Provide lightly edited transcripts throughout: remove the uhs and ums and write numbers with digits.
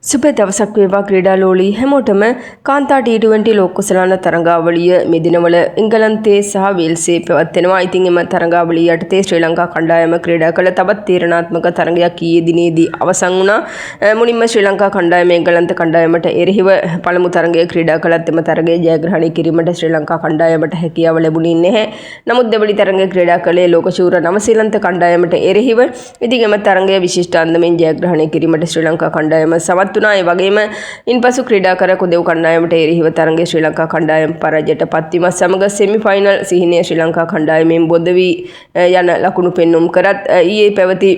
සුබ දවසක් වේවා ක්‍රීඩාලෝලී හැමෝටම කාන්තා T20 ලෝක කුසලාන තරඟාවලිය මේ දිනවල එංගලන්තයේ සහ වේල්සයේ පැවැත්වෙනවා. ඉතින් එම තරඟාවලිය යටතේ ශ්‍රී ලංකා කණ්ඩායම ක්‍රීඩා කළ තවත් තීරණාත්මක තරඟයක් ඊයේ දිනේදී අවසන් වුණා. මුලින්ම ශ්‍රී ලංකා කණ්ඩායම එංගලන්ත කණ්ඩායමට එරෙහිව පළමු තරඟය ක්‍රීඩා කළත් එම තරඟය ජයග්‍රහණය කිරීමට ශ්‍රී ලංකා කණ්ඩායමට හැකියාව ලැබුණේ නැහැ. නමුත් දෙවනි තරඟය ක්‍රීඩා කළේ ලෝකශූර නවසීලන්ත කණ්ඩායමට එරෙහිව. ඉතින් එම තරඟය විශිෂ්ට අන්දමින් ජයග්‍රහණය කිරීමට ශ්‍රී ලංකා කණ්ඩායම සමත් ඒ වගේම ඉන්පසු ක්‍රීඩාකර කුදෙව් කණ්ඩායමට එරෙහිව තරඟයේ ශ්‍රී ලංකා කණ්ඩායම පරාජයට පත්වීමත් සමග සෙමි ෆයිනල් සිහිනය ශ්‍රී ලංකා කණ්ඩායමෙන් බොද වී යන ලකුණු පෙන්නුම් කරත් ඊයේ පැවති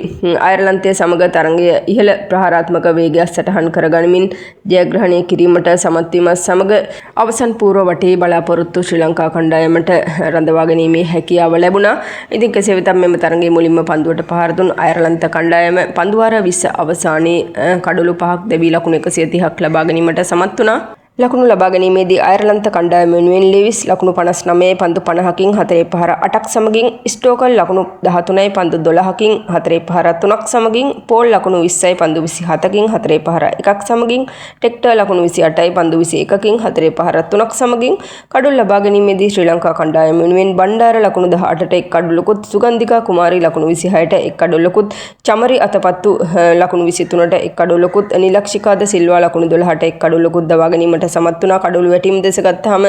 අයර්ලන්තයේ සමග තරඟය ඉහළ ප්‍රහාරාත්මක වේගයක් සටහන් කරගනිමින් ජයග්‍රහණය කිරීමට සමත් වීමත් සමග අවසන් පූර්ව වටේ බලාපොරොත්තු ශ්‍රී ලංකා කණ්ඩායමට රඳවා ගැනීමේ හැකියාව ලැබුණා. ඉතින් කෙසේ වෙතත් මෙම තරඟයේ මුලින්ම පන්දුවට පහර දුන් අයර්ලන්ත කණ්ඩායම පන්දු වාර 20 අවසානයේ කඩලු 5ක් දැවී ලකුණු 130ක් ලබා ගැනීමට සමත් වුණා. ලකුණු ලබා ගැනීමේදී අයර්ලන්ත කණ්ඩායම වෙනුවෙන් ලෙවිස් ලකුණු 59 පන්දු 50කින් 4 පහර 8ක් සමගින් ස්ටෝකල් ලකුණු 13 පන්දු 12කින් 4 පහර 3ක් සමගින් පෝල් ලකුණු 20යි පන්දු 27කින් 4 පහර 1ක් සමගින් ටෙක්ටර් ලකුණු 28යි පන්දු 21කින් 4 පහර 3ක් සමගින් කඩුල් ලබා ගැනීමේදී ශ්‍රී ලංකා කණ්ඩායම වෙනුවෙන් බණ්ඩාර ලකුණු 18ට එක් කඩුලකුත් සුගන්ධිකා කුමාරි ලකුණු 26ට එක් කඩුලකුත් චමරි අතපත්තු ලකුණු 23ට එක් කඩුලකුත් නිලක්ෂිකාද සිල්වා ලකුණු 12ට එක් කඩුලකුත් දවා ගැනීමට සමත් වුණා. කඩොළු වැටීම් දෙස ගත්තාම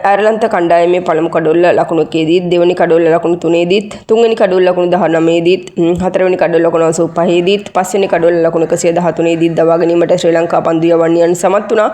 අයර්ලන්ත කණ්ඩායමේ පළමු කඩොල්ල ලකුණු 1 දෙවෙනි කඩොල්ල ලකුණු 3 තුන්වෙනි කඩොල්ල ලකුණු 19 හතරවෙනි කඩොල්ල ලකුණු 85 පස්වෙනි කඩොල්ල ලකුණු 113 දවා ගැනීමට ශ්‍රී ලංකා පන්දු යවන්නයන් සමත් වුණා.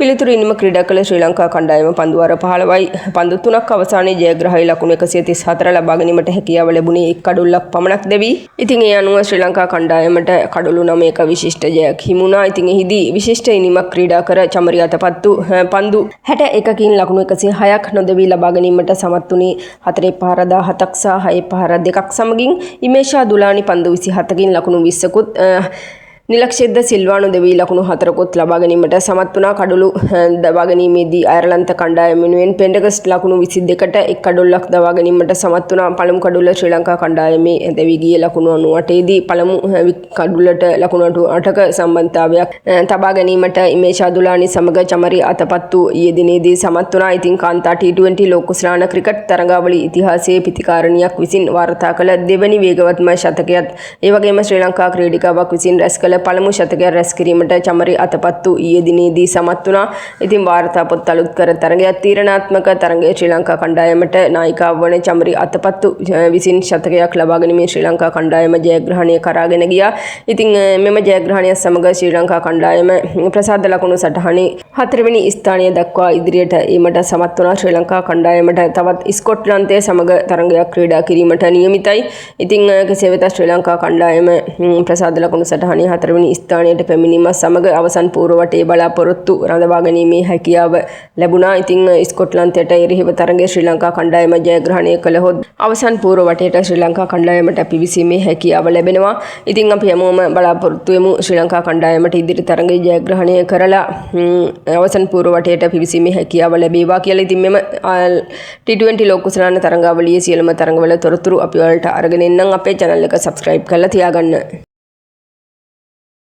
පිළිතුරු ඉනිම ක්‍රීඩා කළ ශ්‍රී ලංකා කණ්ඩායම පන්දු වාර 15යි පන්දු 3ක් අවසානයේ ජයග්‍රහයි ලකුණු 134 ලබා ගැනීමට හැකියාව ලැබුණේ එක් කඩොල්ලක් පමණක් දෙවි. ඉතින් ඒ අනුව ශ්‍රී ලංකා කණ්ඩායමට කඩොළු 9ක විශිෂ්ට ජයක් හිමුණා. ඉතින් එහිදී විශිෂ්ට ඉනිමක් ක්‍රීඩා කර චමරි අතපත්තු පන්දු 61කින් ලකුණු 106ක් නොදෙවි ලබා ගැනීමට සමත් වුණේ 4 පහර 17ක් සහ 6 පහර 2ක් සමගින් ඉමේෂා දුලානි පන්දු 27කින් ලකුණු 20කුත් නිලක්ෂෙද්ද සිල්වානු දෙවී ලකුණු 4කුත් ලබා ගැනීමට සමත් වුණා. කඩලු දවා ගැනීමේදී අයර්ලන්ත කණ්ඩායම වෙනුවෙන් පෙන්ඩගස්ට් ලකුණු 22ට එක් කඩොල්ලක් දවා ගැනීමට සමත් වුණා. පළමු කඩොල්ල ශ්‍රී ලංකා කණ්ඩායමේ දැවී ගියේ ලකුණු 98 දී පළමු කඩොල්ලට ලකුණු 8ක සම්බන්ධතාවයක් තබා ගැනීමට ඉමේෂා දුලානි සමග චමරි අතපත්තු ඊයේ දිනේදී සමත් වුණා. ඉතින් කාන්තා T20 ලෝක කුසලාන ක්‍රිකට් තරඟාවලි ඉතිහාසයේ පිතිකාරණියක් විසින් වාර්තා කළ දෙවැනි වේගවත්ම ශතකයත් ඒ වගේම ශ්‍රී ලංකා ක්‍රීඩිකාවක් විසින් රැස් කළ පළමු ශතකය රැස් කිරීමට චමරි අතපත්තු ඊයේ දිනේදී සමත් වුණා. ඉතින් වාර්තා පොත් අලුත් කර තරඟයක් තීරණාත්මක තරඟයේ ශ්‍රී ලංකා කණ්ඩායමට නායිකාව වන චමරි අතපත්තු විසින් ශතකයක් ලබා ගැනීමෙන් ශ්‍රී ලංකා කණ්ඩායම ජයග්‍රහණය කරාගෙන ගියා. ඉතින් මෙම ජයග්‍රහණය සමග ශ්‍රී ලංකා කණ්ඩායම ප්‍රසාද ලකුණු සටහනේ 4 වෙනි ස්ථානය දක්වා ඉදිරියට ඒමට සමත් වුණා. ශ්‍රී ලංකා කණ්ඩායමට තවත් ස්කොට්ලන්තයේ සමග තරඟයක් ක්‍රීඩා කිරීමට නියමිතයි. ඉතින් කෙසේ වෙතත් ශ්‍රී ලංකා කණ්ඩායම ප්‍රසාද ලකුණු සටහනේ 4 වෙනි ස්ථානයට පැමිණීම සමග අවසන් පූර්ව වටේ බලාපොරොත්තු රඳවා ගැනීමේ හැකියාව ලැබුණා. ඉතින් ස්කොට්ලන්තයට එරෙහිව තරඟයේ ශ්‍රී ලංකා කණ්ඩායම ජයග්‍රහණය කළහොත් අවසන් පූර්ව වටේට ශ්‍රී ලංකා කණ්ඩායමට පිවිසීමේ හැකියාව ලැබෙනවා. ඉතින් අපි හැමෝම බලාපොරොත්තු වෙමු ශ්‍රී ලංකා කණ්ඩායමට ඉදිරි තරඟයේ ජයග්‍රහණය කරලා අවසන් පූර්ව වටේට පිවිසීමේ හැකියාව ලැබේවා කියලා. ඉතින් මෙම T20 ලෝක කුසලාන තරඟාවලියේ සියලුම තරඟවල තොරතුරු අපි ඔයාලට අරගෙන එන්නම්. අපේ channel එක subscribe කරලා තියාගන්න.